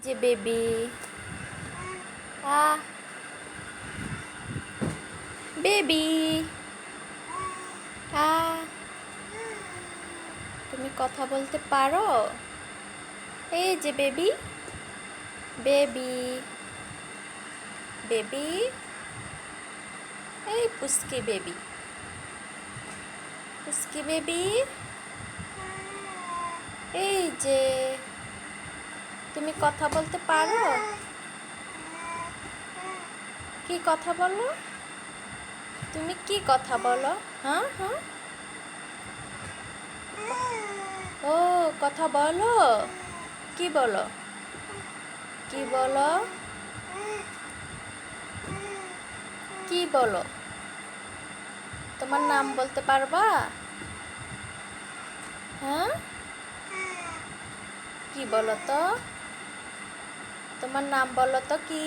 যে বেবি আ বেবি আ তুমি কথা বলতে পারো? এই যে বেবি বেবি বেবি এই পুচকি বেবি পুচকি বেবি এই যে তুমি কথা বলতে পারো? কি কথা বলো? তুমি কি কথা বলো? হ্যাঁ হ্যাঁ ও কথা বলো। কি বলো? কি বলো? কি বলো? তোমার নাম বলতে পারবা? হ্যাঁ কি বলো তো? তোমার নাম বলো তো কি?